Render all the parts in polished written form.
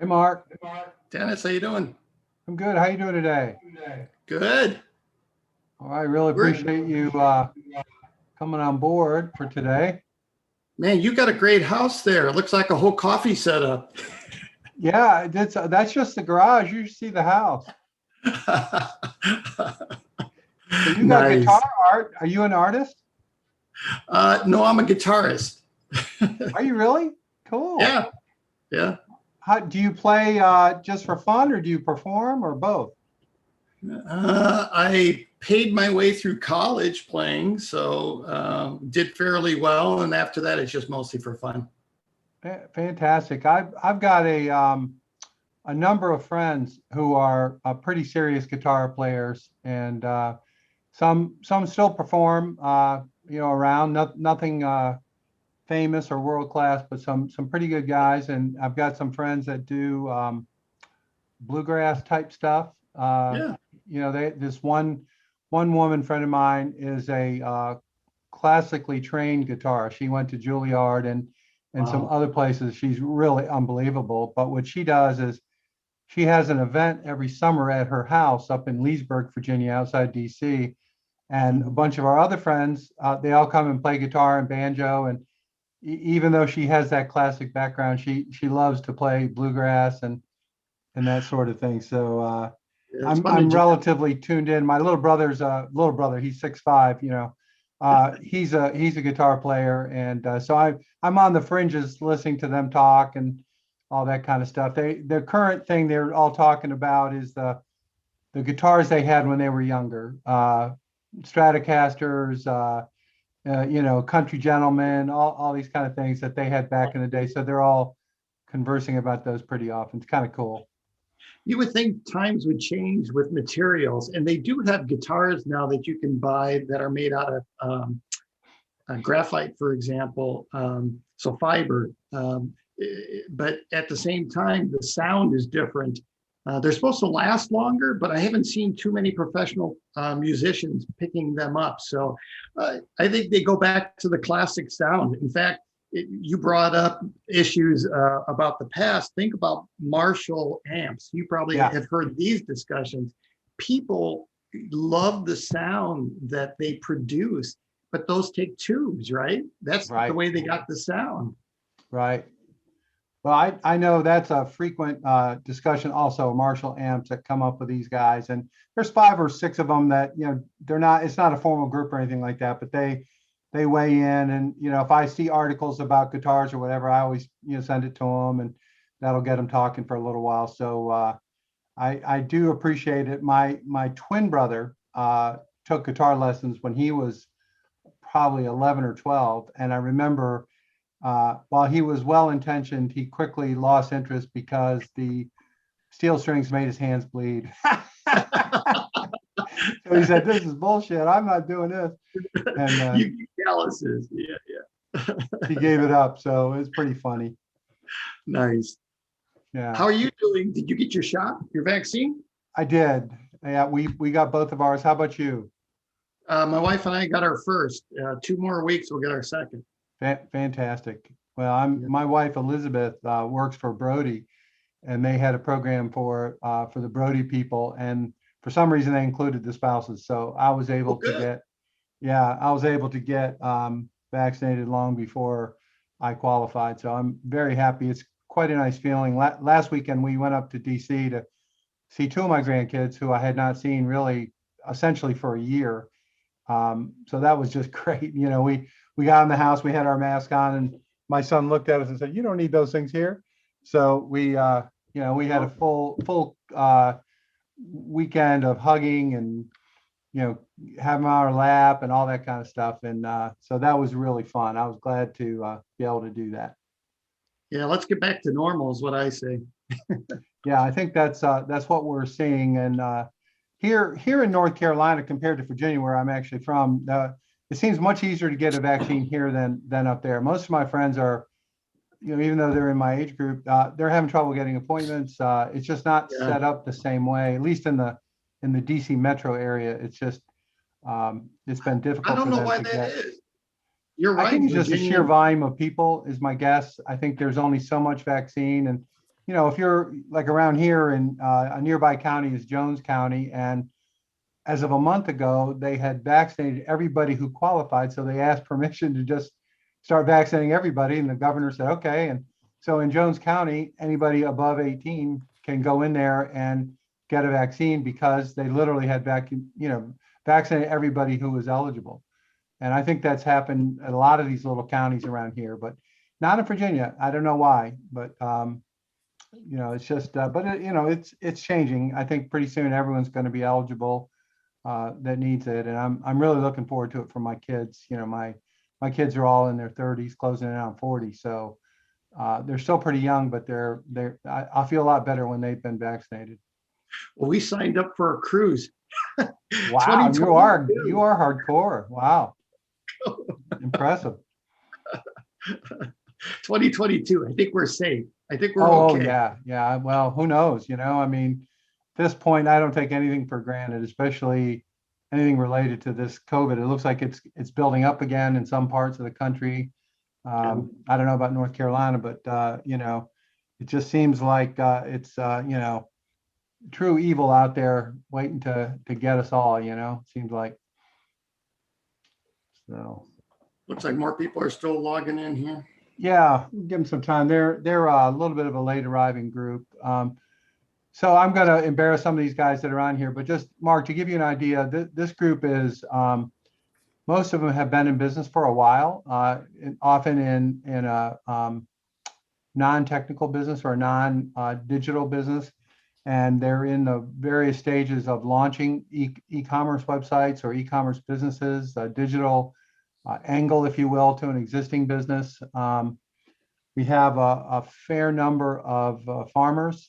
Hey, Mark. Dennis, how you doing? I'm good. How you doing today? Good. I really We're, appreciate you coming on board for today. man, you got a great house there. It looks like a whole coffee setup. Yeah, that's just the garage. You should see the house. So you got guitar Nice. art. Are you an artist? No, I'm a guitarist. Are you really? Cool. Yeah, yeah. How do you play just for fun or do you perform or both? I paid my way through college playing, so did fairly well. And after that, it's just mostly for fun. Fantastic. I've got a number of friends who are pretty serious guitar players, and some still perform, around. Nothing famous or world class, but some pretty good guys. And I've got some friends that do bluegrass type stuff. Yeah. This one woman friend of mine is a classically trained guitarist. She went to Juilliard and some Wow. other places. She's really unbelievable. But what she does is she has an event every summer at her house up in Leesburg, Virginia, outside DC. And a Mhm. bunch of our other friends, they all come and play guitar and banjo. And even though she has that classic background, she loves to play bluegrass and that sort of thing. So Yeah, it's I'm fun to I'm jam. relatively tuned in. My little brother's a little brother. He's 6'5", you know. He's a guitar player, and so I'm on the fringes listening to them talk and all that kind of stuff. The current thing they're all talking about is the guitars they had when they were younger, Stratocasters, Country Gentlemen, all these kind of things that they had back in the day. So they're all conversing about those pretty often. It's kind of cool. You would think times would change with materials, and they do have guitars now that you can buy that are made out of graphite, for example, so fiber. But at the same time, the sound is different. They're supposed to last longer, but I haven't seen too many professional musicians picking them up. So I think they go back to the classic sound. In fact, you brought up issues about the past. Think about Marshall amps. You probably Yeah, have heard these discussions. People love the sound that they produce, but those take tubes, right? That's the right, way they got the sound. right. Well, I know that's a frequent discussion also, Marshall amps that come up with these guys. And there's five or six of them that, they're not, it's not a formal group or anything like that, but they weigh in. And, if I see articles about guitars or whatever, I always, send it to them and that'll get them talking for a little while. So I do appreciate it. My twin brother took guitar lessons when he was probably 11 or 12. And I remember while he was well intentioned, he quickly lost interest because the steel strings made his hands bleed. So he said, "This is bullshit. I'm not doing this." And You calluses. Yeah, yeah. he gave it up. So it's pretty funny. Nice. Yeah, How are you doing? Did you get your shot, your vaccine? I did. Yeah, we got both of ours. How about you? My wife and I got our first. 2 more weeks, we'll get our second. Fantastic. Well, my wife Elizabeth works for Brody, and they had a program for the Brody people, and for some reason they included the spouses. So I was Oh, able to good. get, yeah, I was able to get vaccinated long before I qualified. So I'm very happy. It's quite a nice feeling. Last weekend we went up to DC to see two of my grandkids who I had not seen really essentially for a year. So that was just great. We got in the house, we had our mask on, and my son looked at us and said, "You don't need those things here." So we had a full weekend of hugging and having our lap and all that kind of stuff. And so that was really fun. I was glad to be able to do that. Yeah, let's get back to normal is what I say. Yeah, I think that's what we're seeing. And here in North Carolina, compared to Virginia, where I'm actually from, it seems much easier to get a vaccine here than up there. Most of my friends are, even though they're in my age group, they're having trouble getting appointments. It's just not Yeah. set up the same way, at least in the DC metro area. It's been I difficult don't for know them why to that get. is. You're I right, think it's just the sheer Virginia. volume of people is my guess. I think there's only so much vaccine, and if you're like around here in a nearby county is Jones County, and as of a month ago, they had vaccinated everybody who qualified. So they asked permission to just start vaccinating everybody. And the governor said, okay. And so in Jones County, anybody above 18 can go in there and get a vaccine because they literally had vaccinated everybody who was eligible. And I think that's happened at a lot of these little counties around here, but not in Virginia. I don't know why, but it's just, it's changing. I think pretty soon everyone's going to be eligible that needs it, and I'm really looking forward to it for my kids. My kids are all in their 30s, closing in on 40, so they're still pretty young, but I feel a lot better when they've been vaccinated. Well, we signed up for a cruise. Wow, you are hardcore. Wow, impressive. 2022. I think we're safe. I think we're okay. Yeah. Well, who knows? I mean, at this point, I don't take anything for granted, especially anything related to this COVID. It looks like it's building up again in some parts of the country. I don't know about North Carolina, but it just seems like it's true evil out there waiting to get us all. Seems like. So. Looks like more people are still logging in here. Yeah, give them some time. They're a little bit of a late arriving group. So I'm going to embarrass some of these guys that are on here, but just Mark, to give you an idea, this group is most of them have been in business for a while, often in a non-technical business or non-digital business, and they're in the various stages of launching e-commerce websites or e-commerce businesses, digital angle, if you will, to an existing business. We have a fair number of farmers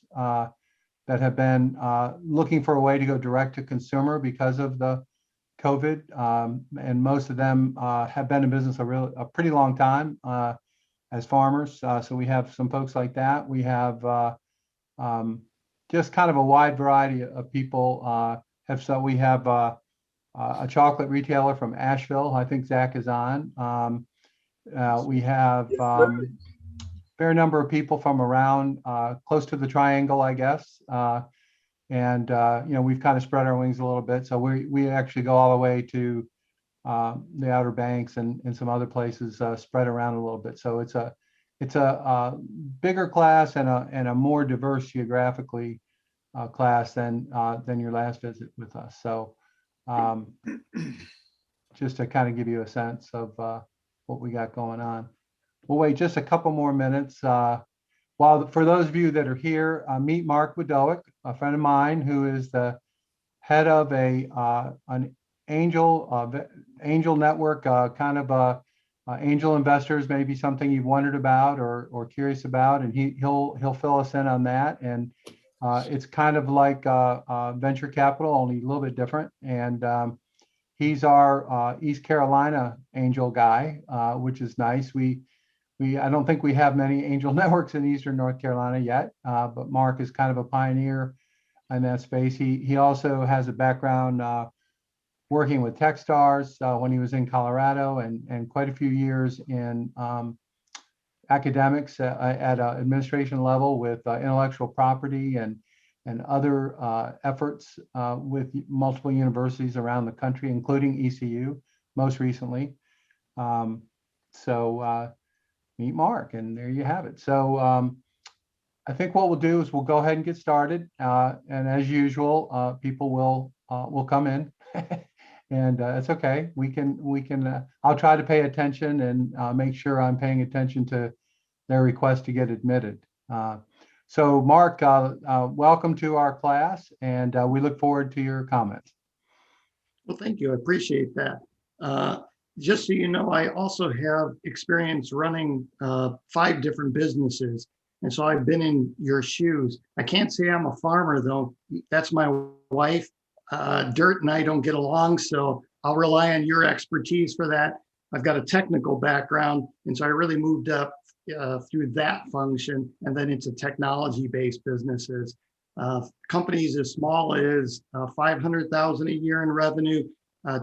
that have been looking for a way to go direct to consumer because of the COVID, and most of them have been in business a pretty long time as farmers. So we have some folks like that. We have just kind of a wide variety of people. We have a chocolate retailer from Asheville. I think Zach is on. We have fair number of people from around close to the triangle, I guess. And we've kind of spread our wings a little bit. So we actually go all the way to the Outer Banks and some other places spread around a little bit. So it's a bigger class and a more diverse geographically class than your last visit with us. So just to kind of give you a sense of what we got going on. We'll wait just a couple more minutes. For those of you that are here, meet Mark Wdowik, a friend of mine who is the head of an angel network, kind of angel investors, maybe something you've wondered about or curious about, and he'll fill us in on that. And it's kind of like venture capital, only a little bit different. And he's our East Carolina angel guy, which is nice. I don't think we have many angel networks in Eastern North Carolina yet, but Mark is kind of a pioneer in that space. He also has a background working with Techstars when he was in Colorado, and quite a few years in academics at an administration level with intellectual property and other efforts with multiple universities around the country, including ECU most recently. Meet Mark, and there you have it. So I think what we'll do is we'll go ahead and get started. And as usual, people will come in, and it's okay. We can. I'll try to pay attention and make sure I'm paying attention to their request to get admitted. So Mark, welcome to our class, and we look forward to your comments. Well, thank you. I appreciate that. Just so you know, I also have experience running 5 different businesses. And so I've been in your shoes. I can't say I'm a farmer, though. That's my wife. Dirt and I don't get along, so I'll rely on your expertise for that. I've got a technical background, and so I really moved up through that function and then into technology-based businesses. Companies as small as 500,000 a year in revenue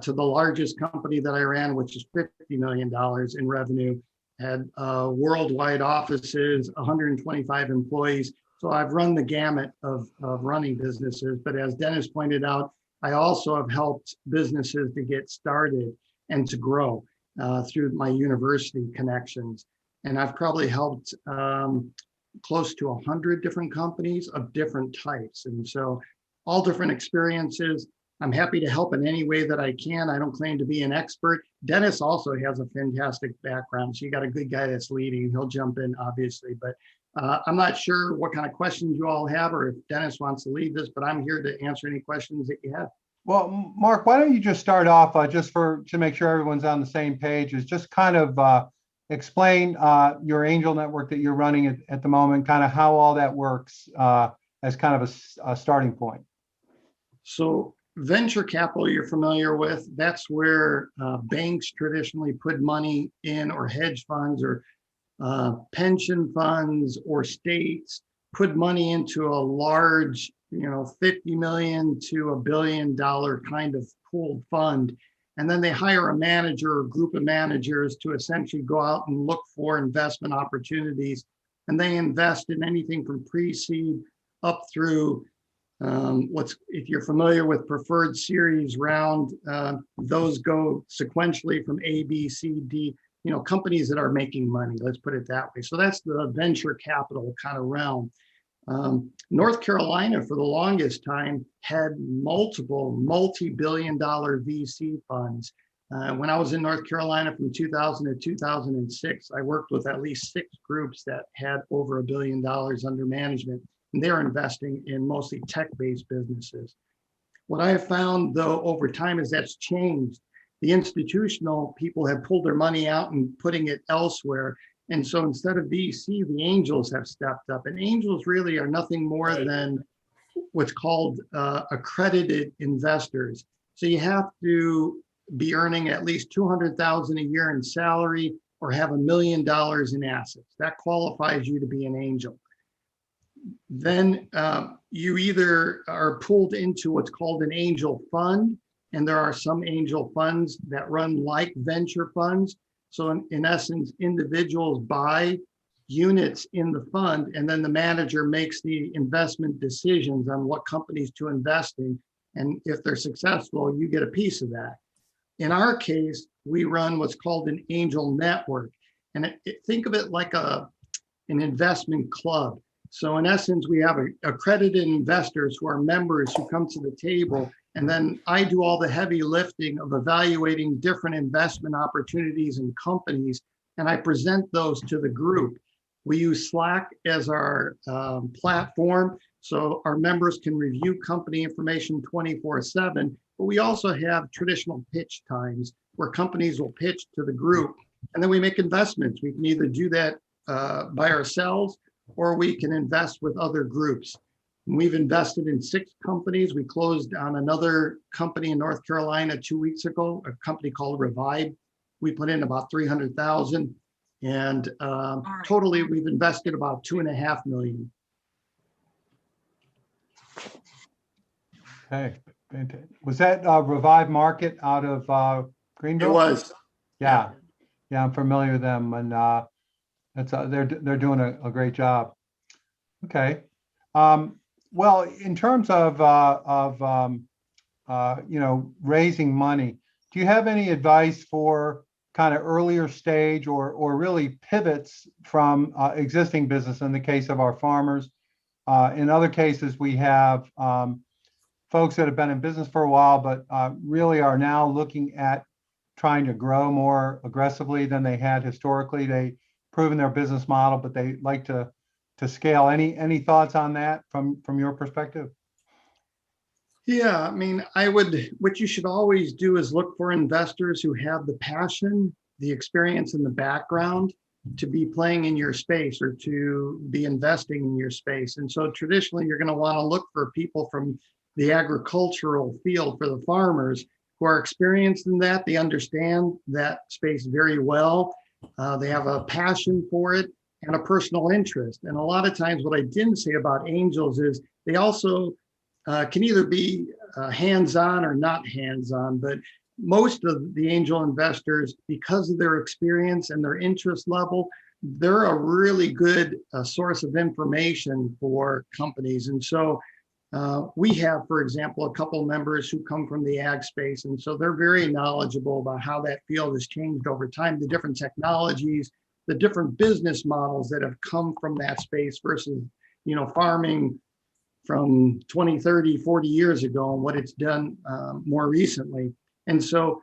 to the largest company that I ran, which is $50 million in revenue, had worldwide offices, 125 employees. So I've run the gamut of running businesses, but as Dennis pointed out, I also have helped businesses to get started and to grow through my university connections. And I've probably helped close to 100 different companies of different types. And so all different experiences. I'm happy to help in any way that I can. I don't claim to be an expert. Dennis also has a fantastic background. So you got a good guy that's leading. He'll jump in, obviously, but I'm not sure what kind of questions you all have or if Dennis wants to lead this, but I'm here to answer any questions that you have. Well, Mark, why don't you just start off just to make sure everyone's on the same page, is just kind of explain your angel network that you're running at the moment, kind of how all that works as kind of a starting point. So venture capital you're familiar with, that's where banks traditionally put money in, or hedge funds or pension funds or states put money into a large, 50 million to $1 billion kind of pooled fund. And then they hire a manager or group of managers to essentially go out and look for investment opportunities. And they invest in anything from pre-seed up through if you're familiar with preferred series round, those go sequentially from A, B, C, D, companies that are making money, let's put it that way. So that's the venture capital kind of realm. North Carolina, for the longest time, had multiple multi-billion-dollar VC funds. When I was in North Carolina from 2000 to 2006, I worked with at least 6 groups that had over $1 billion under management, and they're investing in mostly tech-based businesses. What I have found, though, over time is that's changed. The institutional people have pulled their money out and putting it elsewhere. And so instead of VC, the angels have stepped up. And angels really are nothing more than what's called accredited investors. So you have to be earning at least $200,000 a year in salary or have $1 million in assets. That qualifies you to be an angel. Then you either are pulled into what's called an angel fund, and there are some angel funds that run like venture funds. So in essence, individuals buy units in the fund, and then the manager makes the investment decisions on what companies to invest in. And if they're successful, you get a piece of that. In our case, we run what's called an angel network. And think of it like an investment club. So in essence, we have accredited investors who are members who come to the table, and then I do all the heavy lifting of evaluating different investment opportunities and companies, and I present those to the group. We use Slack as our platform, so our members can review company information 24/7, but we also have traditional pitch times where companies will pitch to the group, and then we make investments. We can either do that by ourselves, or we can invest with other groups. We've invested in 6 companies. We closed on another company in North Carolina 2 weeks ago, a company called Wdowik. We put in about 300,000, and totally we've invested about 2.5 million. Okay, was that Revive Market out of Greenville? It was. Yeah, I'm familiar with them, and that's they're doing a great job. Okay. Well, in terms of raising money, do you have any advice for kind of earlier stage or really pivots from existing business in the case of our farmers? In other cases, we have folks that have been in business for a while, but really are now looking at trying to grow more aggressively than they had historically. They've proven their business model, but they like to scale. Any thoughts on that from your perspective? Yeah, I mean, what you should always do is look for investors who have the passion, the experience, and the background to be playing in your space or to be investing in your space. And so traditionally, you're going to want to look for people from the agricultural field, for the farmers who are experienced in that. They understand that space very well. They have a passion for it and a personal interest. And a lot of times what I didn't say about angels is they also can either be hands-on or not hands-on, but most of the angel investors, because of their experience and their interest level, they're a really good source of information for companies. And so we have, for example, a couple members who come from the ag space. And so they're very knowledgeable about how that field has changed over time, the different technologies, the different business models that have come from that space versus, farming from 20, 30, 40 years ago and what it's done more recently. And so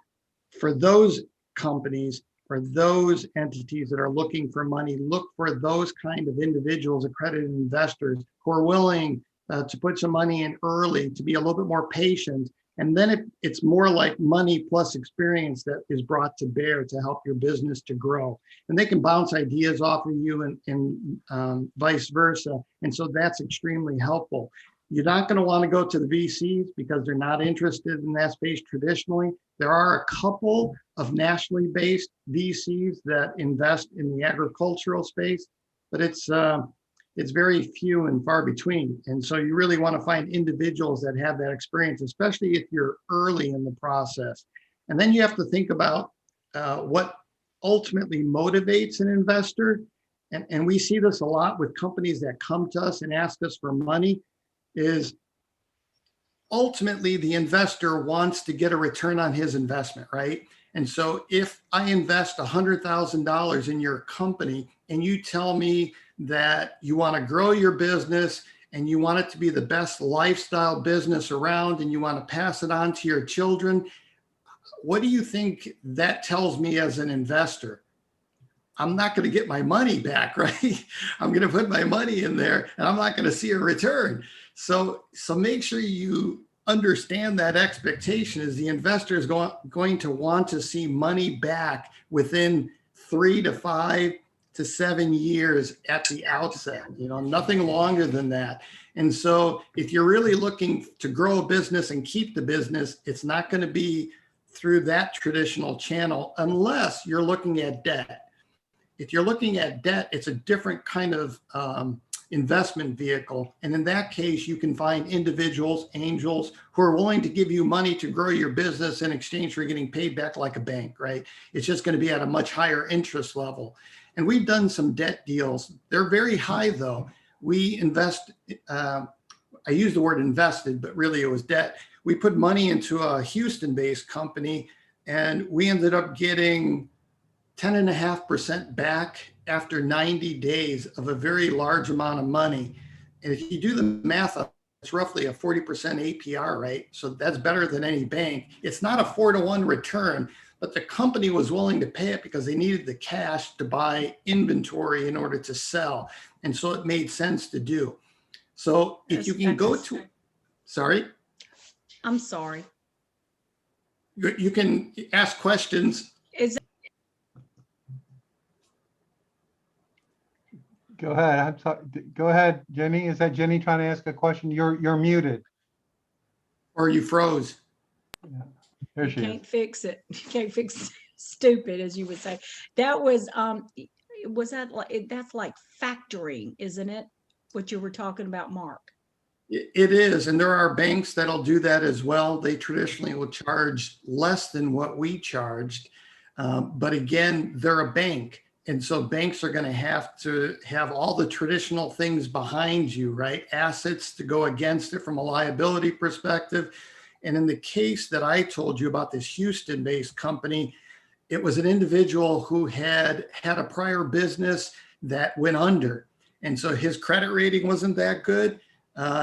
for those companies, for those entities that are looking for money, look for those kind of individuals, accredited investors who are willing to put some money in early, to be a little bit more patient. And then it's more like money plus experience that is brought to bear to help your business to grow. And they can bounce ideas off of you and vice versa. And so that's extremely helpful. You're not going to want to go to the VCs because they're not interested in that space traditionally. There are a couple of nationally based VCs that invest in the agricultural space, but it's very few and far between. And so you really want to find individuals that have that experience, especially if you're early in the process. And then you have to think about what ultimately motivates an investor. And we see this a lot with companies that come to us and ask us for money, is ultimately the investor wants to get a return on his investment, right? And so if I invest $100,000 in your company and you tell me that you want to grow your business and you want it to be the best lifestyle business around and you want to pass it on to your children, what do you think that tells me as an investor? I'm not going to get my money back, right? I'm going to put my money in there and I'm not going to see a return. So make sure you understand that expectation is the investor is going to want to see money back within 3 to 5 to 7 years at the outset, nothing longer than that. And so if you're really looking to grow a business and keep the business, it's not going to be through that traditional channel unless you're looking at debt. If you're looking at debt, it's a different kind of investment vehicle. And in that case, you can find individuals, angels, who are willing to give you money to grow your business in exchange for getting paid back like a bank, right? It's just going to be at a much higher interest level. And we've done some debt deals. They're very high though. We invest, I use the word invested, but really it was debt. We put money into a Houston-based company and we ended up getting 10.5% back after 90 days of a very large amount of money. And if you do the math, it's roughly a 40% APR, right? So that's better than any bank. It's not a 4-to-1 return, but the company was willing to pay it because they needed the cash to buy inventory in order to sell. And so it made sense to do. So if you can go to, sorry? I'm sorry. You can ask questions. Go ahead. I'm sorry. Go ahead, Jenny. Is that Jenny trying to ask a question? You're muted. Or you froze. Yeah. There she is. Can't fix it. You can't fix stupid, as you would say. That was that like, that's like factoring, isn't it? What you were talking about, Mark? It is. And there are banks that'll do that as well. They traditionally will charge less than what we charged. But again, they're a bank. And so banks are going to have all the traditional things behind you, right? Assets to go against it from a liability perspective. And in the case that I told you about this Houston-based company, it was an individual who had a prior business that went under. And so his credit rating wasn't that good.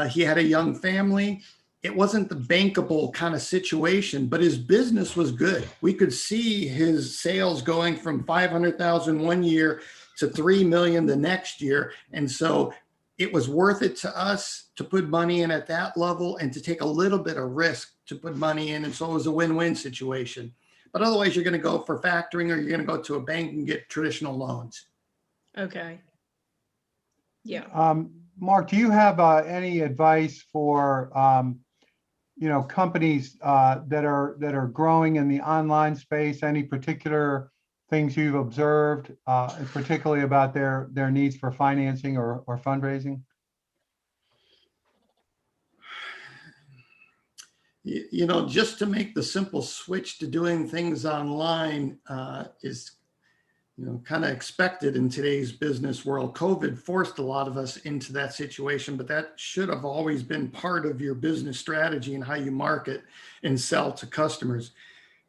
He had a young family. It wasn't the bankable kind of situation, but his business was good. We could see his sales going from 500,000 one year to 3 million the next year. And so it was worth it to us to put money in at that level and to take a little bit of risk to put money in. And so it was a win-win situation. But otherwise you're going to go for factoring or you're going to go to a bank and get traditional loans. Okay. Yeah. Mark, do you have any advice for companies that are growing in the online space? Any particular things you've observed, particularly about their needs for financing or fundraising? Just to make the simple switch to doing things online is, kind of expected in today's business world. COVID forced a lot of us into that situation, but that should have always been part of your business strategy and how you market and sell to customers.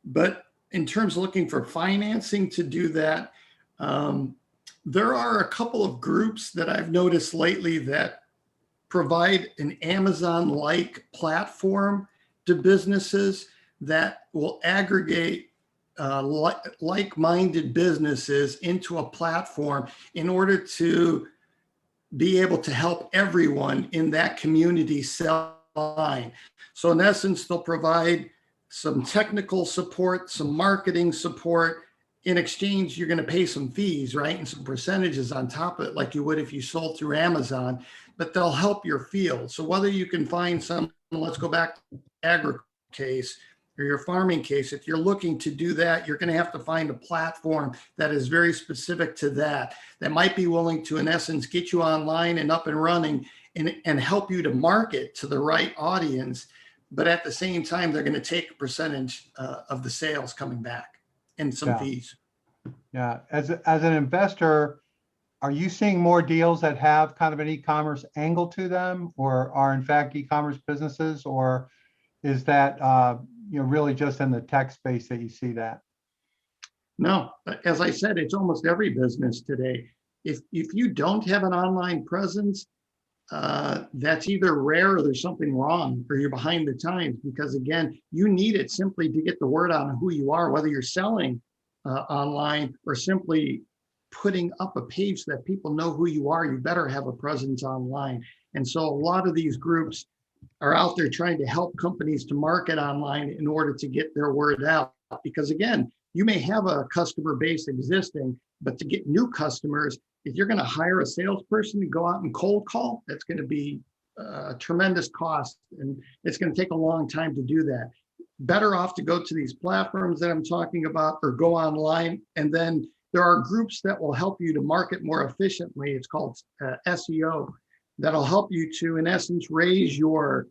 But in terms of looking for financing to do that, there are a couple of groups that I've noticed lately that provide an Amazon-like platform to businesses that will aggregate like-minded businesses into a platform in order to be able to help everyone in that community sell online. So in essence, they'll provide some technical support, some marketing support. In exchange, you're going to pay some fees, right? And some percentages on top of it, like you would if you sold through Amazon, but they'll help your field. So whether you can find some, let's go back to the agri case or your farming case, if you're looking to do that, you're going to have to find a platform that is very specific to that might be willing to, in essence, get you online and up and running and help you to market to the right audience. But at the same time, they're going to take a percentage of the sales coming back and some fees. Yeah. As an investor, are you seeing more deals that have kind of an e-commerce angle to them, or are in fact e-commerce businesses, or is that really just in the tech space that you see that? No, as I said, it's almost every business today. If you don't have an online presence, that's either rare or there's something wrong, or you're behind the times, because again, you need it simply to get the word out on who you are, whether you're selling online or simply putting up a page that people know who you are. You better have a presence online. And so a lot of these groups are out there trying to help companies to market online in order to get their word out. Because again, you may have a customer base existing, but to get new customers, if you're going to hire a salesperson to go out and cold call, that's going to be a tremendous cost, and it's going to take a long time to do that. Better off to go to these platforms that I'm talking about, or go online. And then there are groups that will help you to market more efficiently. It's called SEO. That'll help you to, in essence, raise your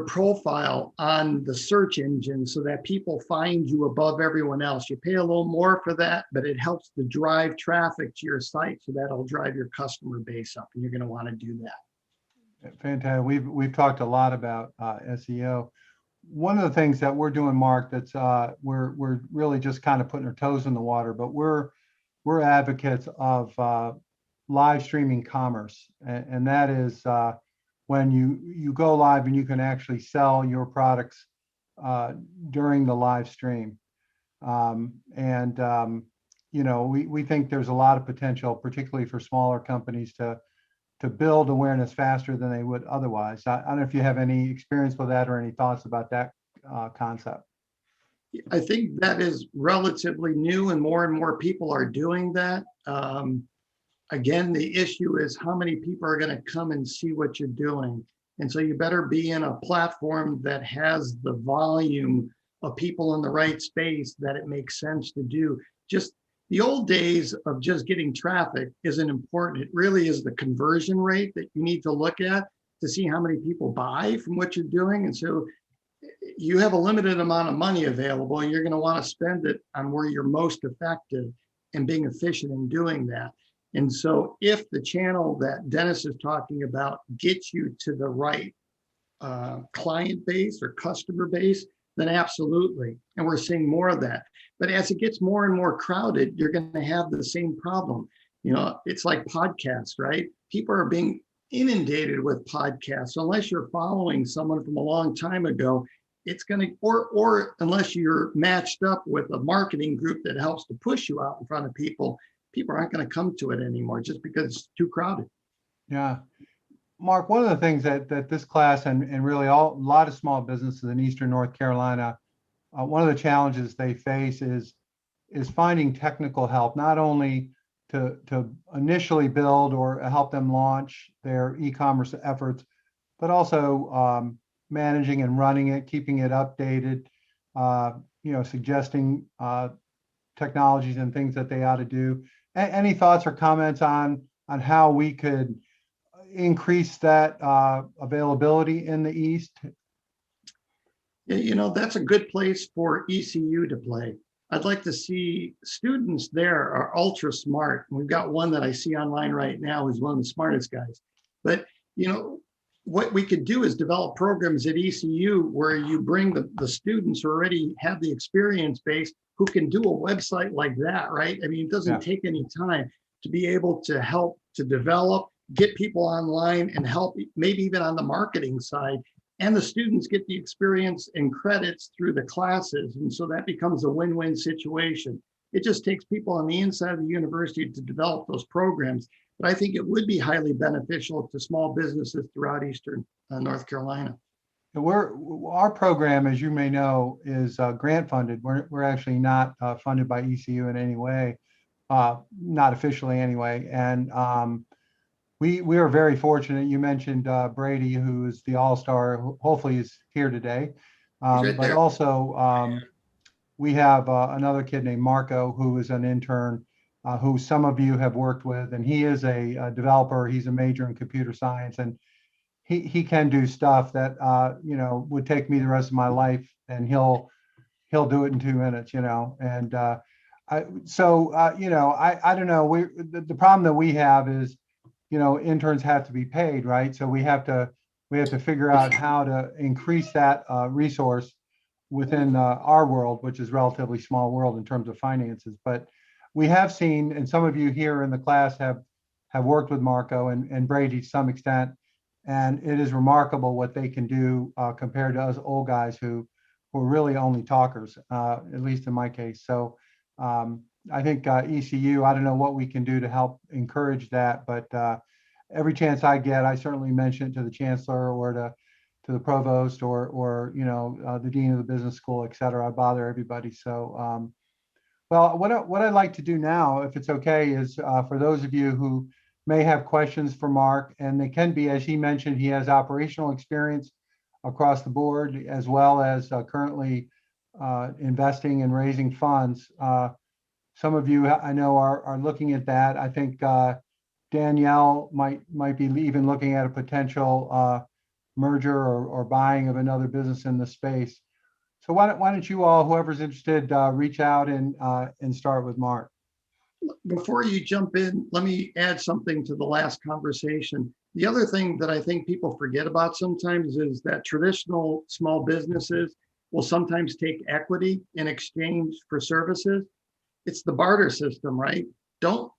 profile on the search engine so that people find you above everyone else. You pay a little more for that, but it helps to drive traffic to your site, so that'll drive your customer base up, and you're going to want to do that. Fantastic. We've talked a lot about SEO. One of the things that we're doing, Mark, that's we're really just kind of putting our toes in the water, but we're advocates of live streaming commerce, and that is when you go live and you can actually sell your products during the live stream. We think there's a lot of potential, particularly for smaller companies, to build awareness faster than they would otherwise. I don't know if you have any experience with that or any thoughts about that concept. I think that is relatively new, and more people are doing that. Again, the issue is how many people are going to come and see what you're doing. And so you better be in a platform that has the volume of people in the right space that it makes sense to do. Just the old days of just getting traffic isn't important. It really is the conversion rate that you need to look at to see how many people buy from what you're doing. And so you have a limited amount of money available, and you're going to want to spend it on where you're most effective and being efficient in doing that. And so if the channel that Dennis is talking about gets you to the right client base or customer base, then absolutely. And we're seeing more of that. But as it gets more and more crowded, you're going to have the same problem. It's like podcasts, right? People are being inundated with podcasts. So unless you're following someone from a long time ago, it's going to, or unless you're matched up with a marketing group that helps to push you out in front of people aren't going to come to it anymore just because it's too crowded. Yeah. Mark, one of the things that this class and really a lot of small businesses in Eastern North Carolina, one of the challenges they face is finding technical help, not only to initially build or help them launch their e-commerce efforts, but also managing and running it, keeping it updated, suggesting technologies and things that they ought to do. Any thoughts or comments on how we could increase that availability in the East? You know, that's a good place for ECU to play. I'd like to see students there are ultra smart. We've got one that I see online right now who's one of the smartest guys. But, you know, what we could do is develop programs at ECU where you bring the students who already have the experience base who can do a website like that, right? I mean, it doesn't take any time to be able to help to develop, get people online and help, maybe even on the marketing side. And the students get the experience and credits through the classes. And so that becomes a win-win situation. It just takes people on the inside of the university to develop those programs. But I think it would be highly beneficial to small businesses throughout Eastern North Carolina. Our program, as you may know, is grant funded. We're actually not funded by ECU in any way, not officially anyway. And we are very fortunate. You mentioned Brady, who is the all-star, hopefully is here today. But also we have another kid named Marco, who is an intern, who some of you have worked with, and he is a developer. He's a major in computer science, and he can do stuff that you know, would take me the rest of my life, and he'll do it in 2 minutes, you know. And you know, I don't know. The problem that we have is, you know, interns have to be paid, right? So we have to figure out how to increase that resource within our world, which is relatively small world in terms of finances. But we have seen, and some of you here in the class have worked with Marco and Brady to some extent, and it is remarkable what they can do compared to us old guys who are really only talkers, at least in my case. So I think ECU, I don't know what we can do to help encourage that, but every chance I get, I certainly mention it to the chancellor or to the provost or you know, the dean of the business school, et cetera. I bother everybody. So, well, what I'd like to do now, if it's okay, is for those of you who may have questions for Mark, and they can be, as he mentioned, he has operational experience across the board, as well as currently investing and raising funds. Some of you I know are looking at that. I think Danielle might be even looking at a potential merger or buying of another business in the space. So why don't you all, whoever's interested, reach out and start with Mark. Before you jump in, let me add something to the last conversation. The other thing that I think people forget about sometimes is that traditional small businesses will sometimes take equity in exchange for services. It's the barter system, right? Don't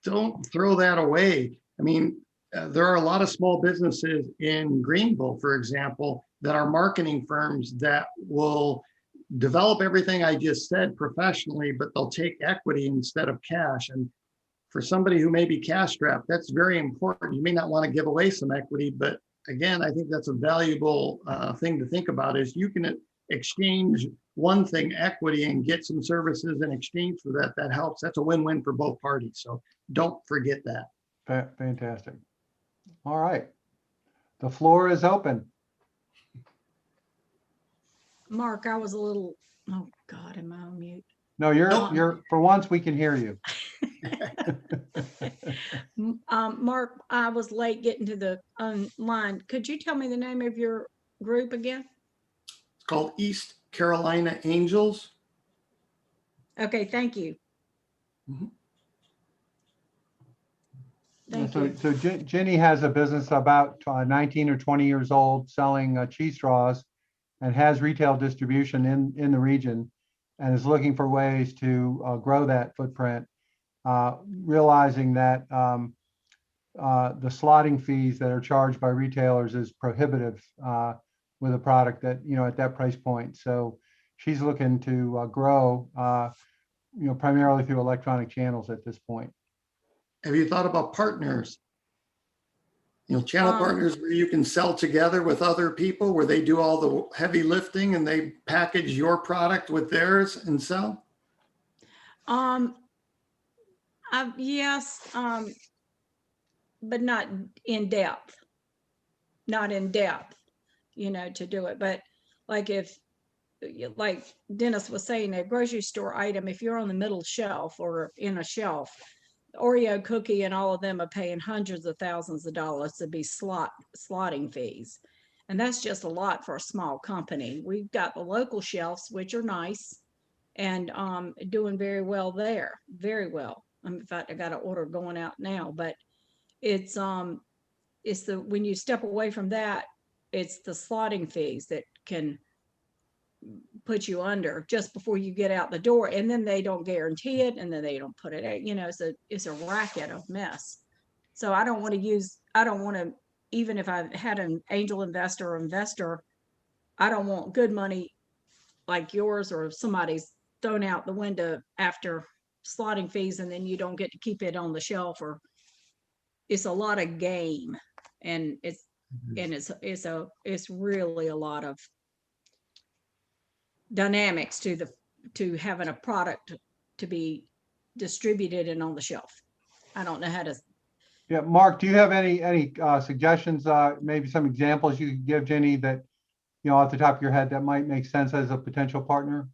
throw that away. I mean, there are a lot of small businesses in Greenville, for example, that are marketing firms that will develop everything I just said professionally, but they'll take equity instead of cash. And for somebody who may be cash strapped, that's very important. You may not want to give away some equity, but again, I think that's a valuable thing to think about is you can exchange one thing, equity, and get some services in exchange for that. That helps. That's a win-win for both parties. So don't forget that. Fantastic. All right. The floor is open. Mark, I was a little, oh God, am I on mute? No, you're for once we can hear you. Mark, I was late getting to the line. Could you tell me the name of your group again? It's called East Carolina Angels. Okay, thank you. Mm-hmm. Thank you. So Ginny has a business about 19 or 20 years old selling cheese straws and has retail distribution in the region and is looking for ways to grow that footprint, realizing that the slotting fees that are charged by retailers is prohibitive with a product that, you know, at that price point. So she's looking to grow, you know, primarily through electronic channels at this point. Have you thought about partners? You know, channel partners where you can sell together with other people, where they do all the heavy lifting and they package your product with theirs and sell? Yes, but not in depth. Not in depth, you know, to do it. But like if, like Dennis was saying, a grocery store item, if you're on the middle shelf or in a shelf, Oreo Cookie and all of them are paying hundreds of thousands of dollars to be slotting fees. And that's just a lot for a small company. We've got the local shelves, which are nice and doing very well there, very well. In fact, I got an order going out now, but it's the, when you step away from that, it's the slotting fees that can put you under just before you get out the door, and then they don't guarantee it, and then they don't put it out. You know, it's a racket of mess. So I don't want to, even if I had an angel investor or investor, I don't want good money like yours or somebody's thrown out the window after slotting fees, and then you don't get to keep it on the shelf. Or it's a lot of game, and it's really a lot of dynamics to having a product to be distributed and on the shelf. I don't know how to. Yeah, Mark, do you have any suggestions, maybe some examples you could give Jenny that, off the top of your head that might make sense as a potential partner?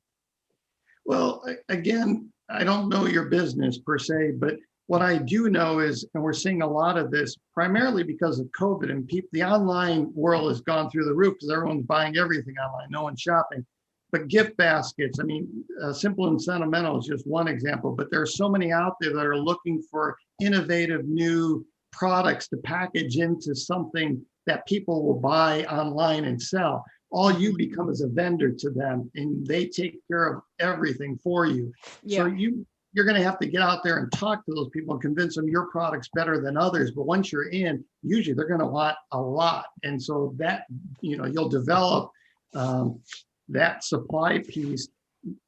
Well, again, I don't know your business per se, but what I do know is, and we're seeing a lot of this primarily because of COVID, and the online world has gone through the roof because everyone's buying everything online, no one's shopping. But gift baskets, I mean, Simple and Sentimental is just one example, but there are so many out there that are looking for innovative new products to package into something that people will buy online and sell. All you become is a vendor to them, and they take care of everything for you. Yeah. So you're going to have to get out there and talk to those people and convince them your product's better than others. But once you're in, usually they're going to want a lot. And so that, you'll develop that supply piece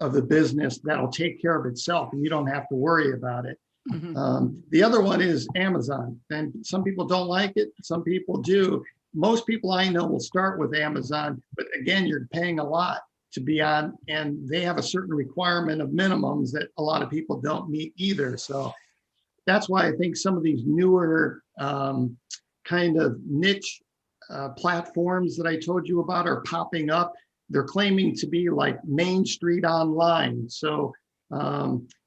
of the business that'll take care of itself, and you don't have to worry about it. Mm-hmm. The other one is Amazon, and some people don't like it. Some people do. Most people I know will start with Amazon, but again, you're paying a lot to be on, and they have a certain requirement of minimums that a lot of people don't meet either. So that's why I think some of these newer kind of niche platforms that I told you about are popping up. They're claiming to be like Main Street online. So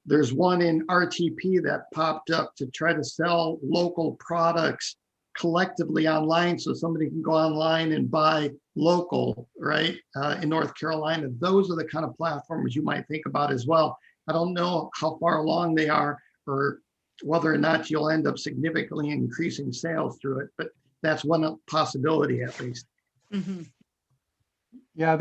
there's one in RTP that popped up to try to sell local products collectively online, so somebody can go online and buy local, right, in North Carolina. Those are the kind of platforms you might think about as well. I don't know how far along they are or whether or not you'll end up significantly increasing sales through it, but that's one possibility at least. Mm-hmm. Yeah,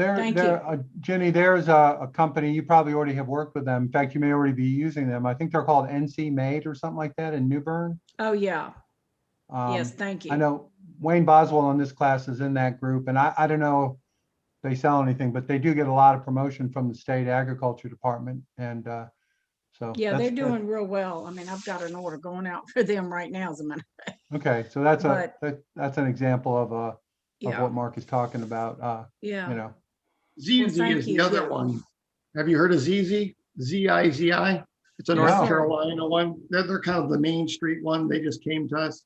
Jenny, there's a company, you probably already have worked with them. In fact, you may already be using them. I think they're called NC Made or something like that in New Bern. Oh, yeah. Yes, thank you. I know Wayne Boswell in this class is in that group, and I don't know if they sell anything, but they do get a lot of promotion from the state agriculture department. And so yeah, they're doing real well. I mean, I've got an order going out for them right now as a matter of fact. Okay, so that's an example of Yeah. what Mark is talking about. Yeah. ZZ Well, is the other one. Have you heard of ZZ? ZIZI? It's a North Carolina one. They're kind of the Main Street one. They just came to us.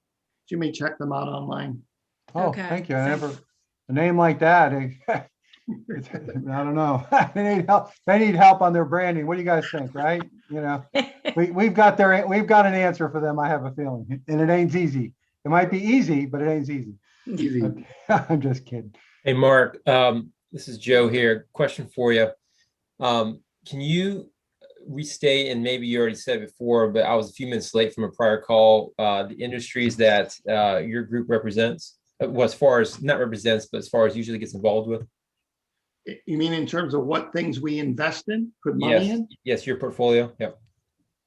You may check them out online. Oh, Okay, thank you. A name like that. I don't know. They need help on their branding. What do you guys think? Right? We've got an answer for them. I have a feeling, and it ain't easy. It might be easy, but it ain't easy. Easy. I'm just kidding. Hey, Mark, this is Joe here. Question for you. Can you restate, and maybe you already said it before, but I was a few minutes late from a prior call, the industries that your group represents, well, as far as not represents, but as far as usually gets involved with? You mean in terms of what things we invest in, put money in? Yes, your portfolio. Yep.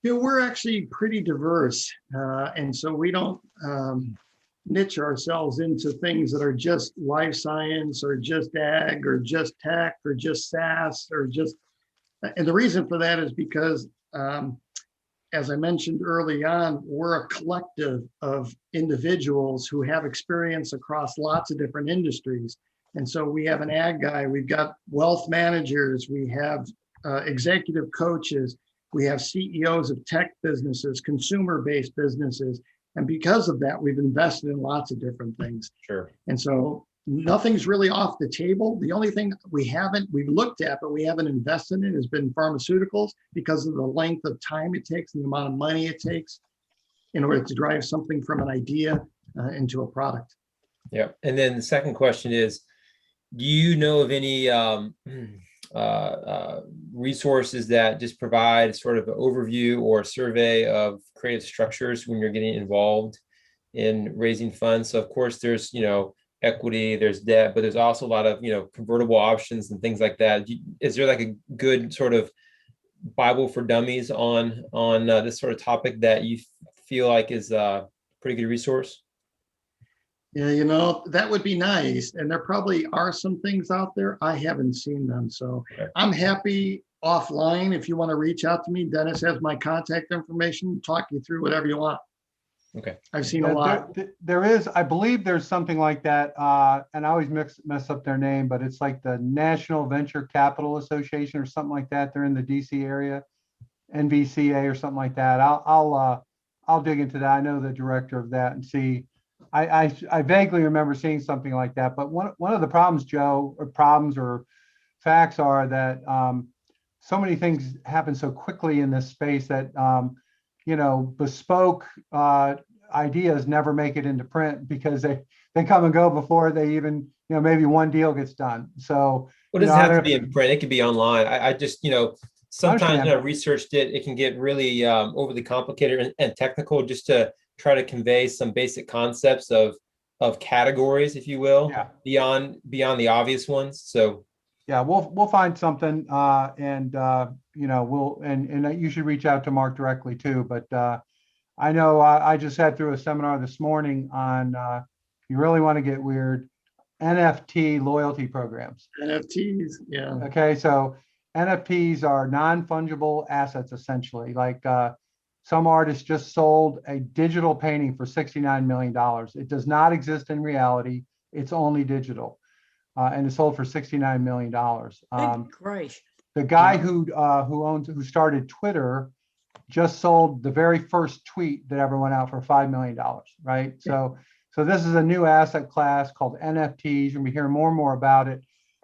Yeah, we're actually pretty diverse. And so we don't niche ourselves into things that are just life science or just ag or just tech or just SaaS or just, and the reason for that is because, as I mentioned early on, we're a collective of individuals who have experience across lots of different industries. And so we have an ag guy, we've got wealth managers, we have executive coaches, we have CEOs of tech businesses, consumer-based businesses. And because of that, we've invested in lots of different things. Sure. And so nothing's really off the table. The only thing we've looked at, but we haven't invested in has been pharmaceuticals because of the length of time it takes and the amount of money it takes. in order to drive something from an idea into a product. Yeah. And then the second question is, do you know of any resources that just provide sort of an overview or a survey of creative structures when you're getting involved in raising funds? So of course there's, equity, there's debt, but there's also a lot of, convertible options and things like that. Is there like a good sort of Bible for dummies on this sort of topic that you feel like is a pretty good resource? Yeah, that would be nice. And there probably are some things out there. I haven't seen them. So Okay. I'm happy offline. If you want to reach out to me, Dennis has my contact information, talk you through whatever you want. Okay. I've seen a lot. There is, I believe there's something like that. And I always mess up their name, but it's like the National Venture Capital Association or something like that. They're in the DC area, NVCA or something like that. I'll dig into that. I know the director of that and see. I vaguely remember seeing something like that. But one of the problems, Joe, or facts are that so many things happen so quickly in this space that bespoke ideas never make it into print because they come and go before they even, maybe one deal gets done. So Well, it doesn't have to be in print. It could be online. I just, sometimes when I researched it, it can get really overly complicated and technical just to try to convey some basic concepts of categories, if you will, beyond the obvious ones. So yeah, we'll find something and you should reach out to Mark directly too. But I know I just sat through a seminar this morning on if you really want to get weird, NFT loyalty programs. NFTs, yeah. Okay, so NFTs are non-fungible assets essentially. Like some artist just sold a digital painting for $69 million. It does not exist in reality. It's only digital. And it sold for $69 million. Great. The guy who started Twitter just sold the very first tweet that ever went out for $5 million, right? So this is a new asset class called NFTs, and we hear more and more about it.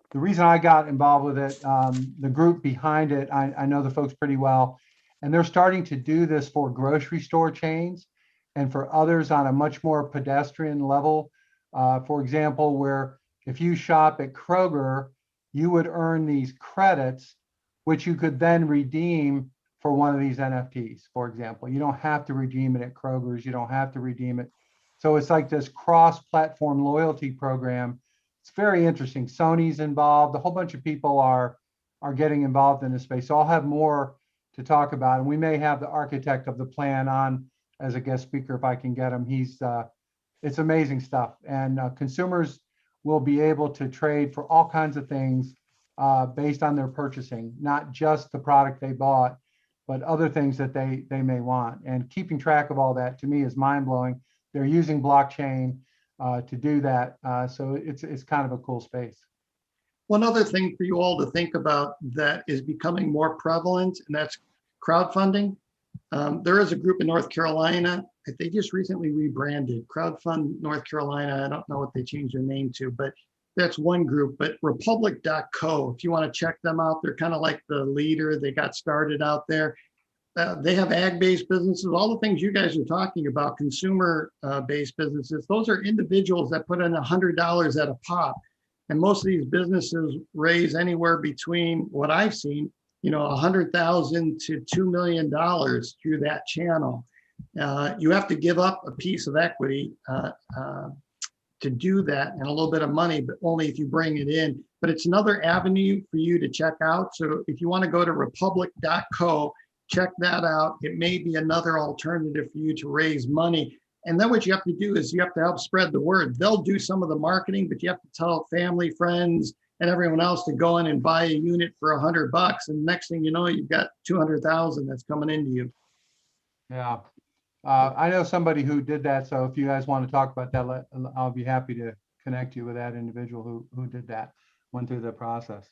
The reason I got involved with it, the group behind it, I know the folks pretty well, and they're starting to do this for grocery store chains and for others on a much more pedestrian level. For example, where if you shop at Kroger, you would earn these credits, which you could then redeem for one of these NFTs, for example. You don't have to redeem it at Kroger's. You don't have to redeem it. So it's like this cross-platform loyalty program. It's very interesting. Sony's involved. A whole bunch of people are getting involved in this space. So I'll have more to talk about. And we may have the architect of the plan on as a guest speaker if I can get him. It's amazing stuff. And consumers will be able to trade for all kinds of things based on their purchasing, not just the product they bought, but other things that they may want. And keeping track of all that to me is mind-blowing. They're using blockchain to do that. So it's kind of a cool space. One other thing for you all to think about that is becoming more prevalent, and that's crowdfunding. There is a group in North Carolina. They just recently rebranded Crowdfund North Carolina. I don't know what they changed their name to, but that's one group. But Republic.co, if you want to check them out, they're kind of like the leader. They got started out there. They have ag-based businesses, all the things you guys are talking about, consumer-based businesses. Those are individuals that put in $100 at a pop. And most of these businesses raise anywhere between what I've seen, $100,000 to $2 million through that channel. You have to give up a piece of equity to do that and a little bit of money, but only if you bring it in. But it's another avenue for you to check out. So if you want to go to republic.co, check that out. It may be another alternative for you to raise money. And then what you have to do is you have to help spread the word. They'll do some of the marketing, but you have to tell family, friends, and everyone else to go in and buy a unit for $100. And next thing you know, you've got 200,000 that's coming into you. Yeah. I know somebody who did that. So if you guys want to talk about that, I'll be happy to connect you with that individual who did that, went through the process.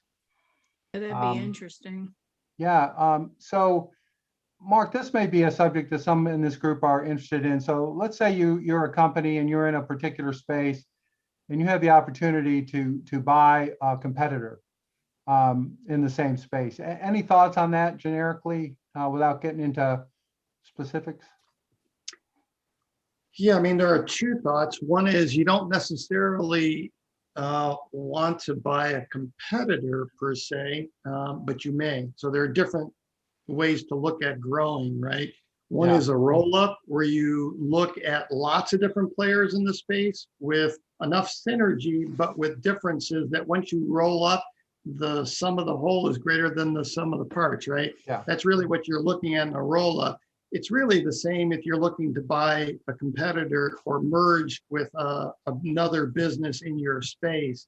That'd be interesting. Yeah. So Mark, this may be a subject that some in this group are interested in. So let's say you're a company and you're in a particular space and you have the opportunity to buy a competitor in the same space. Any thoughts on that generically without getting into specifics? Yeah, I mean, there are two thoughts. One is you don't necessarily want to buy a competitor per se, but you may. So there are different ways to look at growing, right? One Yeah. is a roll up where you look at lots of different players in the space with enough synergy, but with differences that once you roll up, the sum of the whole is greater than the sum of the parts, right? Yeah. That's really what you're looking at in a roll up. It's really the same if you're looking to buy a competitor or merge with another business in your space.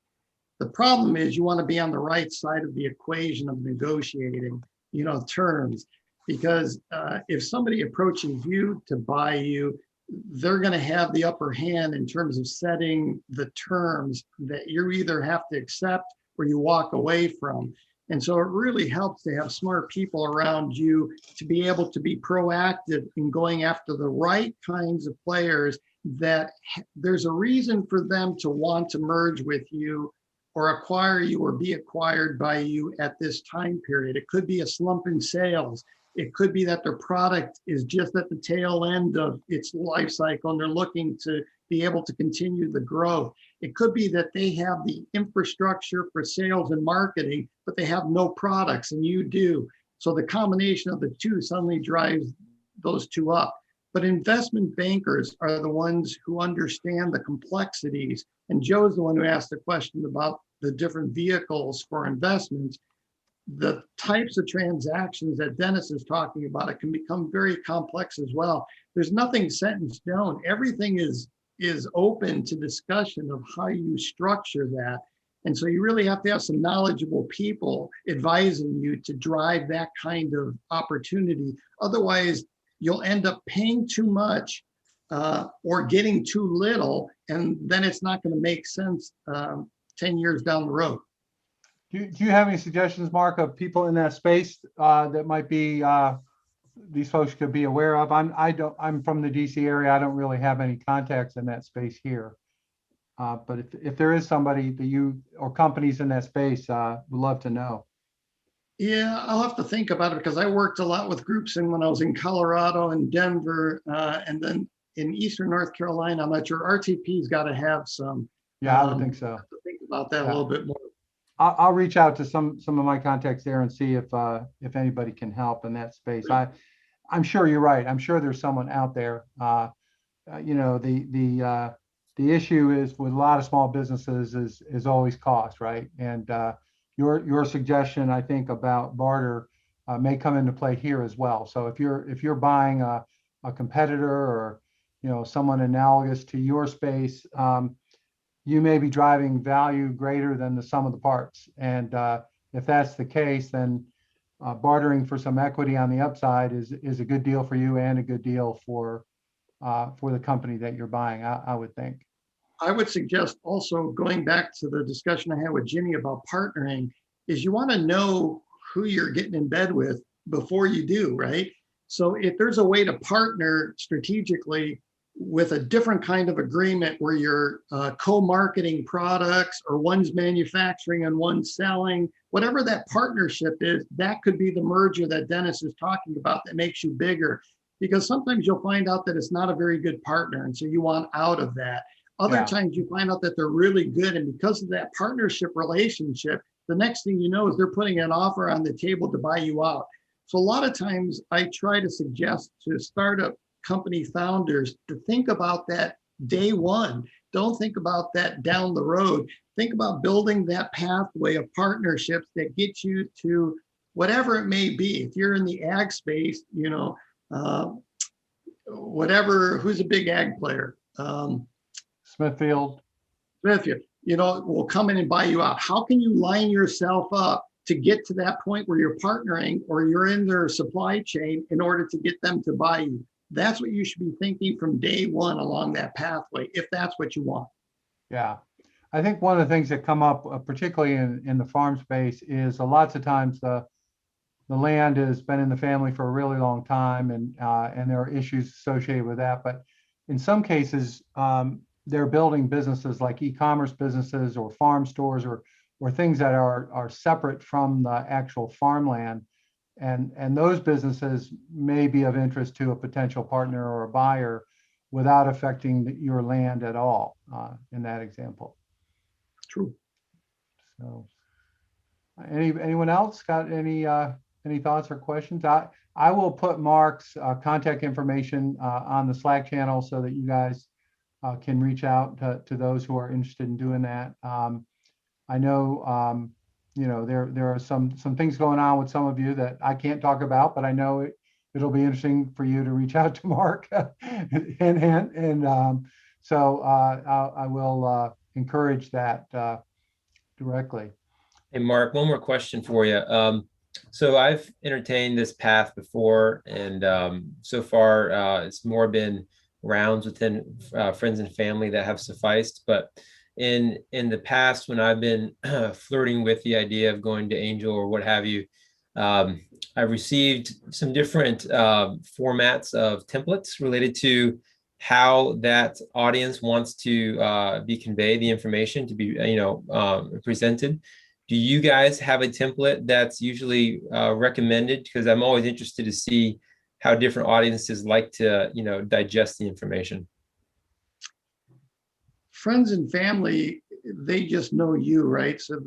The problem is you want to be on the right side of the equation of negotiating, terms, because if somebody approaches you to buy you, they're going to have the upper hand in terms of setting the terms that you either have to accept or you walk away from. And so it really helps to have smart people around you to be able to be proactive in going after the right kinds of players that there's a reason for them to want to merge with you or acquire you or be acquired by you at this time period. It could be a slump in sales. It could be that their product is just at the tail end of its life cycle and they're looking to be able to continue the growth. It could be that they have the infrastructure for sales and marketing, but they have no products and you do. So the combination of the two suddenly drives those two up. But investment bankers are the ones who understand the complexities. And Joe's the one who asked the question about the different vehicles for investments. The types of transactions that Dennis is talking about, it can become very complex as well. There's nothing set in stone. Everything is open to discussion of how you structure that. And so you really have to have some knowledgeable people advising you to drive that kind of opportunity. Otherwise, you'll end up paying too much or getting too little, and then it's not going to make sense 10 years down the road. Do you have any suggestions, Mark, of people in that space that might be these folks could be aware of? I'm from the DC area. I don't really have any contacts in that space here. But if there is somebody that you or companies in that space, would love to know. Yeah, I'll have to think about it because I worked a lot with groups when I was in Colorado and Denver, and then in Eastern North Carolina. I'm not sure. RTP's got to have some. Yeah, I would think so. Have to think about that a Yeah. little bit more. I'll reach out to some of my contacts there and see if anybody can help in that space. I'm sure you're right. I'm sure there's someone out there. The issue is with a lot of small businesses is always cost, right? And your suggestion, I think, about barter may come into play here as well. So if you're buying a competitor or someone analogous to your space, you may be driving value greater than the sum of the parts. And if that's the case, then bartering for some equity on the upside is a good deal for you and a good deal for the company that you're buying, I would think. I would suggest also going back to the discussion I had with Jimmy about partnering is you want to know who you're getting in bed with before you do, right? So if there's a way to partner strategically with a different kind of agreement where you're co-marketing products or one's manufacturing and one's selling, whatever that partnership is, that could be the merger that Dennis is talking about that makes you bigger. Because sometimes you'll find out that it's not a very good partner. And so you want out of that. Other times you find out that they're really good. And because of that partnership relationship, the next thing you know is they're putting an offer on the table to buy you out. So a lot of times I try to suggest to startup company founders to think about that day one. Don't think about that down the road. Think about building that pathway of partnerships that get you to whatever it may be. If you're in the ag space, who's a big ag player? Smithfield. Will come in and buy you out. How can you line yourself up to get to that point where you're partnering or you're in their supply chain in order to get them to buy you? That's what you should be thinking from day one along that pathway, if that's what you want. Yeah. I think one of the things that come up, particularly in the farm space, is lots of times the land has been in the family for a really long time, and there are issues associated with that. But in some cases, they're building businesses like e-commerce businesses or farm stores or things that are separate from the actual farmland. And those businesses may be of interest to a potential partner or a buyer. without affecting your land at all in that example. True. So, anyone else got any thoughts or questions? I will put Mark's contact information on the Slack channel so that you guys can reach out to those who are interested in doing that. I know, there are some things going on with some of you that I can't talk about, but I know it'll be interesting for you to reach out to Mark and so I will encourage that directly. Hey, Mark, one more question for you. So I've entertained this path before, and so far it's more been rounds within friends and family that have sufficed. But in the past, when I've been flirting with the idea of going to angel or what have you, I've received some different formats of templates related to how that audience wants to be conveyed, the information to be presented. Do you guys have a template that's usually recommended? Because I'm always interested to see how different audiences like to, digest the information. Friends and family, they just know you, right? So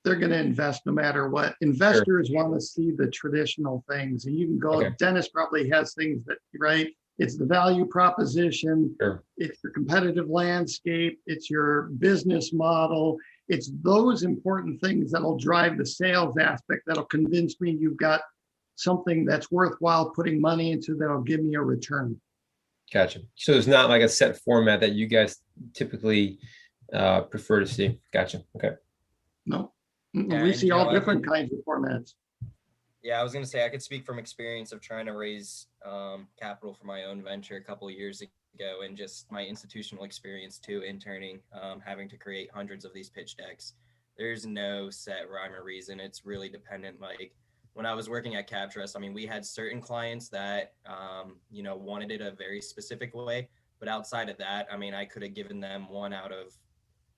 they're going to invest no matter what. Investors want to see the traditional things, and you can go. Okay. Dennis probably has things that, right? It's the value proposition. Sure. It's your competitive landscape. It's your business model. It's those important things that'll drive the sales aspect that'll convince me you've got something that's worthwhile putting money into that'll give me a return. Gotcha. So there's not like a set format that you guys typically prefer to see. Gotcha. Okay. No, Yeah, we and see all Joe, different kinds of formats. Yeah, I was going to say I could speak from experience of trying to raise capital for my own venture a couple of years ago, and just my institutional experience too, interning, having to create hundreds of these pitch decks. There's no set rhyme or reason. It's really dependent. Like when I was working at CapTrust, I mean, we had certain clients that, wanted it a very specific way. But outside of that, I mean, I could have given them one out of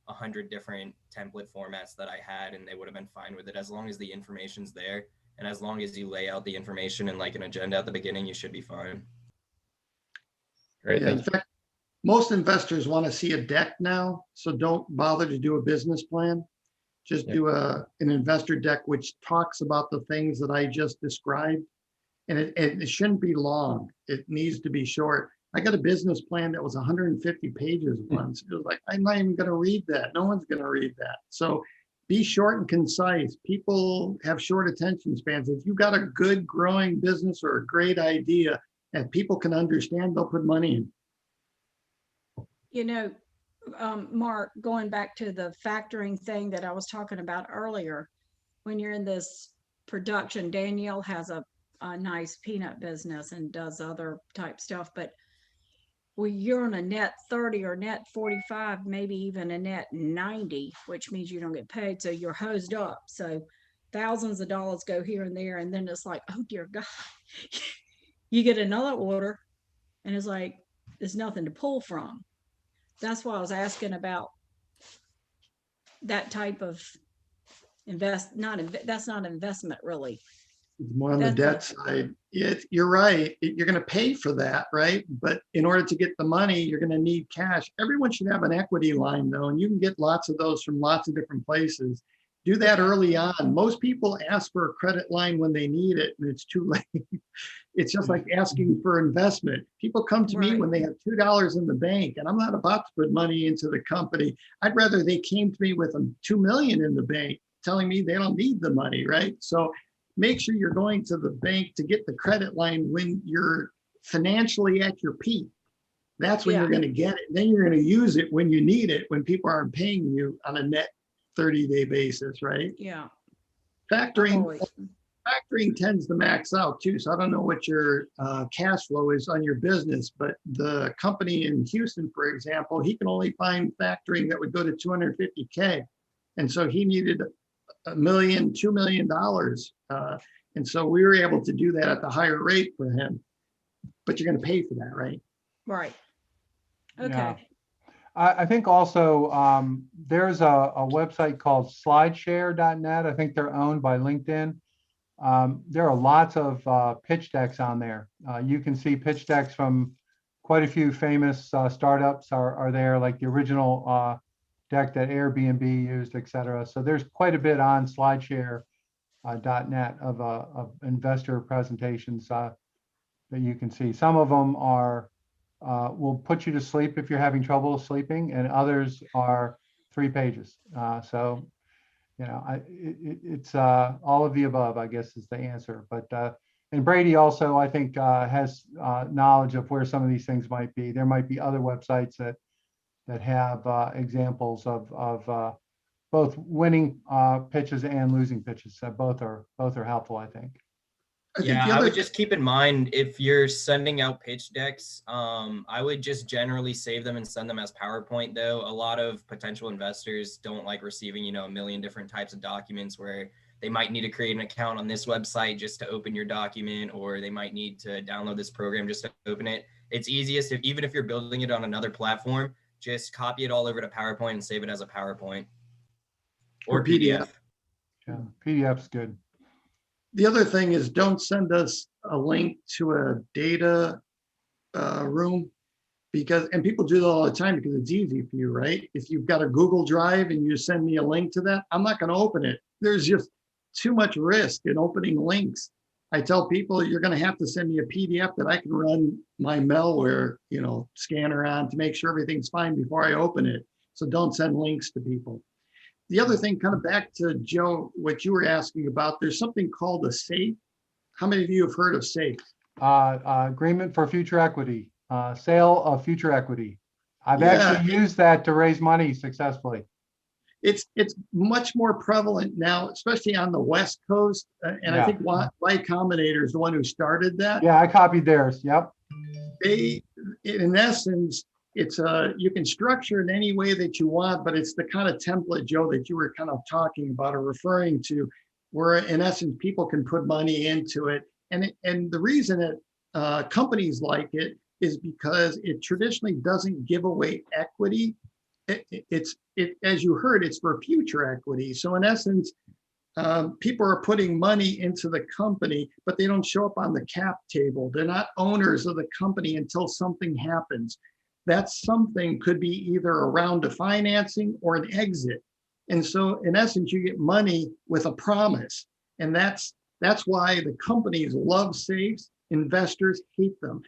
100 different template formats that I had, and they would have been fine with it as long as the information's there. And as long as you lay out the information and like an agenda at the beginning, you should be fine. Great. Yeah, in fact, most investors want to see a deck now, so don't bother to do a business plan. Just do an investor deck which talks about the things that I just described. And it shouldn't be long. It needs to be short. I got a business plan that was 150 pages once. It was like, I'm not even going to read that. No one's going to read that. So be short and concise. People have short attention spans. If you've got a good growing business or a great idea that people can understand, they'll put money in. Mark, going back to the factoring thing that I was talking about earlier, when you're in this production, Danielle has a nice peanut business and does other type stuff, but you're on a net 30 or net 45, maybe even a net 90, which means you don't get paid. So you're hosed up. So thousands of dollars go here and there. And then it's like, oh dear God, you get another order and it's like, there's nothing to pull from. That's why I was asking about that type of that's not investment really. It's more on the debt side. You're right. You're going to pay for that, right? But in order to get the money, you're going to need cash. Everyone should have an equity line though, and you can get lots of those from lots of different places. Do that early on. Most people ask for a credit line when they need it, and it's too late. It's just like asking for investment. People come to me when they have $2 in the bank, and I'm not about to put money into the company. I'd rather they came to me with $2 million in the bank, telling me they don't need the money, right? So make sure you're going to the bank to get the credit line when you're financially at your peak. That's when you're going to get it. Then you're going to use it when you need it, when people aren't paying you on a net 30-day basis, right? Yeah. Factoring tends to max out too. So I don't know what your cash flow is on your business, but the company in Houston, for example, he can only find factoring that would go to 250K. And so he needed $1 million, $2 million. And so we were able to do that at the higher rate for him. But you're going to pay for that, right? Right. Okay. Yeah. I think also there's a website called slideshare.net. I think they're owned by LinkedIn. There are lots of pitch decks on there. You can see pitch decks from quite a few famous startups are there, like the original deck that Airbnb used, et cetera. So there's quite a bit on slideshare.net of investor presentations that you can see. Some of them are will put you to sleep if you're having trouble sleeping, and others are 3 pages. So, you know, it's all of the above, I guess, is the answer. But and Brady also, I think, has knowledge of where some of these things might be. There might be other websites that have examples of both winning pitches and losing pitches. So both are helpful, I think. Yeah, I would just keep in mind, if you're sending out pitch decks, I would just generally save them and send them as PowerPoint, though. A lot of potential investors don't like receiving, you know, a million different types of documents where they might need to create an account on this website just to open your document, or they might need to download this program just to open it. It's easiest, even if you're building it on another platform, just copy it all over to PowerPoint and save it as a PowerPoint or PDF. Yeah, PDF's good. The other thing is, don't send us a link to a data room, because, and people do that all the time because it's easy for you, right? If you've got a Google Drive and you send me a link to that, I'm not going to open it. There's just too much risk in opening links. I tell people, you're going to have to send me a PDF that I can run my malware, you know, scanner on to make sure everything's fine before I open it. So don't send links to people. The other thing, kind of back to Joe, what you were asking about, there's something called a SAFE. How many of you have heard of SAFE? Agreement for future equity, sale of future equity. I've actually used that to raise money successfully. It's much more prevalent now, especially on the West Coast. And I think Y Combinator is the one who started that. Yeah, I copied theirs. Yep. They, in essence, it's you can structure it any way that you want, but it's the kind of template, Joe, that you were kind of talking about or referring to, where in essence people can put money into it. And the reason that companies like it is because it traditionally doesn't give away equity. It's as you heard, it's for future equity. So in essence, people are putting money into the company, but they don't show up on the cap table. They're not owners of the company until something happens. That something could be either a round of financing or an exit. And so in essence, you get money with a promise. And that's why the companies love safes, investors hate them.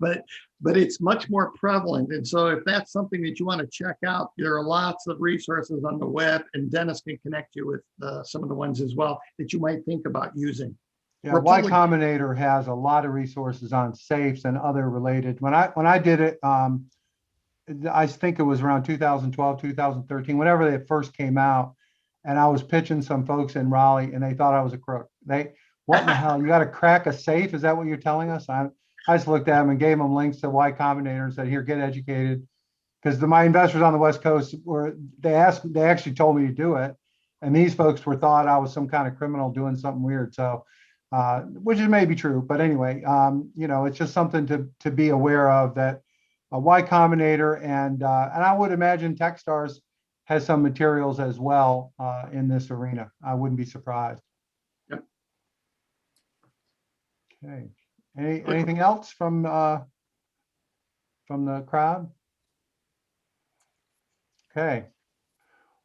but it's much more prevalent. And so if that's something that you want to check out, there are lots of resources on the web, and Dennis can connect you with some of the ones as well that you might think about using. Yeah, Y Combinator has a lot of resources on safes and other related. When I did it, I think it was around 2012, 2013, whenever they first came out, and I was pitching some folks in Raleigh, and they thought I was a crook. What in the hell? You got to crack a safe? Is that what you're telling us? I just looked at them and gave them links to Y Combinator and said, "Here, get educated." Because my investors on the West Coast they actually told me to do it, and these folks thought I was some kind of criminal doing something weird. So. Which is maybe true, but anyway, you know, it's just something to be aware of, that Y Combinator and I would imagine Techstars has some materials as well in this arena. I wouldn't be surprised. Yep. Okay. Anything else from the crowd? Okay.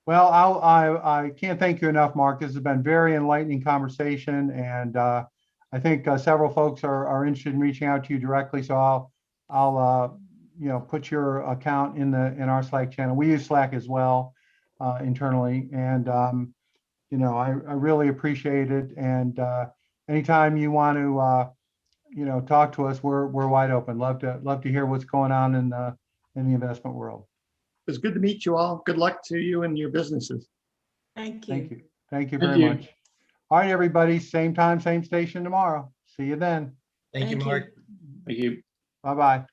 Well, I can't thank you enough, Mark. This has been very enlightening conversation, and I think several folks are interested in reaching out to you directly. So I'll you know, put your account in our Slack channel. We use Slack as well internally, and you know, I really appreciate it. And anytime you want to you know, talk to us, we're wide open. Love to hear what's going on in the investment world. It was good to meet you all. Good luck to you and your businesses. Thank you. Thank you. Thank you very much. All right, everybody. Same time, same station tomorrow. See you then. Thank you, Mark. Thank you. Bye-bye.